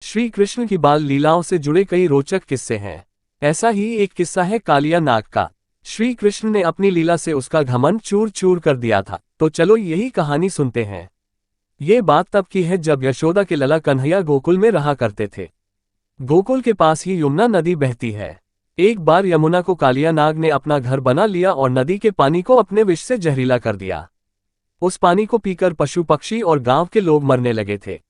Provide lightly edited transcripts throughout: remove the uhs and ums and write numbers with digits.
श्री कृष्ण की बाल लीलाओं से जुड़े कई रोचक किस्से हैं। ऐसा ही एक किस्सा है कालिया नाग का। श्री कृष्ण ने अपनी लीला से उसका घमंड चूर चूर कर दिया था। तो चलो यही कहानी सुनते हैं। ये बात तब की है जब यशोदा के लला कन्हैया गोकुल में रहा करते थे। गोकुल के पास ही यमुना नदी बहती है। एक बार यमुना को कालिया नाग ने अपना घर बना लिया और नदी के पानी को अपने विष से जहरीला कर दिया। उस पानी को पीकर पशु पक्षी और गांव के लोग मरने लगे थे।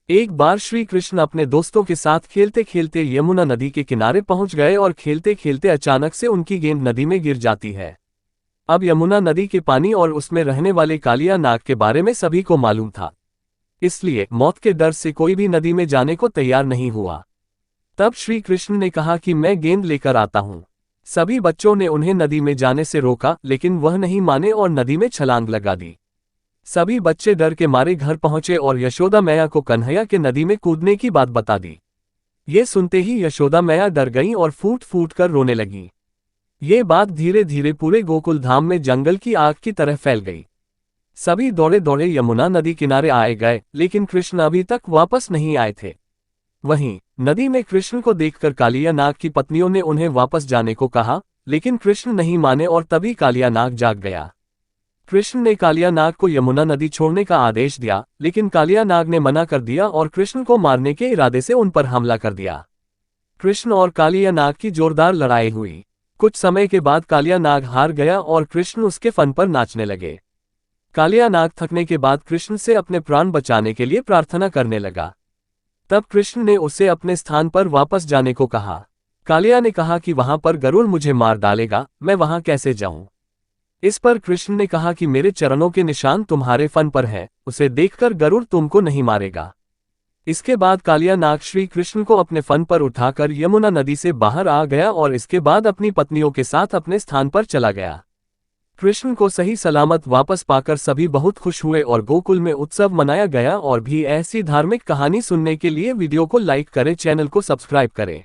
एक बार श्री कृष्ण अपने दोस्तों के साथ खेलते खेलते यमुना नदी के किनारे पहुंच गए और खेलते खेलते अचानक से उनकी गेंद नदी में गिर जाती है। अब यमुना नदी के पानी और उसमें रहने वाले कालिया नाग के बारे में सभी को मालूम था, इसलिए मौत के डर से कोई भी नदी में जाने को तैयार नहीं हुआ। तब श्री कृष्ण ने कहा कि मैं गेंद लेकर आता हूं। सभी बच्चों ने उन्हें नदी में जाने से रोका, लेकिन वह नहीं माने और नदी में छलांग लगा दी। सभी बच्चे डर के मारे घर पहुंचे और यशोदा मैया को कन्हैया के नदी में कूदने की बात बता दी। ये सुनते ही यशोदा मैया डर गईं और फूट फूट कर रोने लगी। ये बात धीरे धीरे पूरे गोकुल धाम में जंगल की आग की तरह फैल गई। सभी दौड़े दौड़े यमुना नदी किनारे आए गए, लेकिन कृष्ण अभी तक वापस नहीं आए थे। वहीं नदी में कृष्ण को देखकर कालिया नाग की पत्नियों ने उन्हें वापस जाने को कहा, लेकिन कृष्ण नहीं माने और तभी कालिया नाग जाग गया। कृष्ण ने कालिया नाग को यमुना नदी छोड़ने का आदेश दिया, लेकिन कालिया नाग ने मना कर दिया और कृष्ण को मारने के इरादे से उन पर हमला कर दिया। कृष्ण और कालिया नाग की जोरदार लड़ाई हुई। कुछ समय के बाद कालिया नाग हार गया और कृष्ण उसके फन पर नाचने लगे। कालिया नाग थकने के बाद कृष्ण से अपने प्राण बचाने के लिए प्रार्थना करने लगा। तब कृष्ण ने उसे अपने स्थान पर वापस जाने को कहा। कालिया ने कहा कि वहां पर गरुड़ मुझे मार डालेगा, मैं वहां कैसे जाऊं। इस पर कृष्ण ने कहा कि मेरे चरणों के निशान तुम्हारे फन पर हैं, उसे देखकर गरुड़ तुमको नहीं मारेगा। इसके बाद कालिया नाग श्री कृष्ण को अपने फन पर उठाकर यमुना नदी से बाहर आ गया और इसके बाद अपनी पत्नियों के साथ अपने स्थान पर चला गया। कृष्ण को सही सलामत वापस पाकर सभी बहुत खुश हुए और गोकुल में उत्सव मनाया गया। और भी ऐसी धार्मिक कहानी सुनने के लिए वीडियो को लाइक करें, चैनल को सब्सक्राइब करें।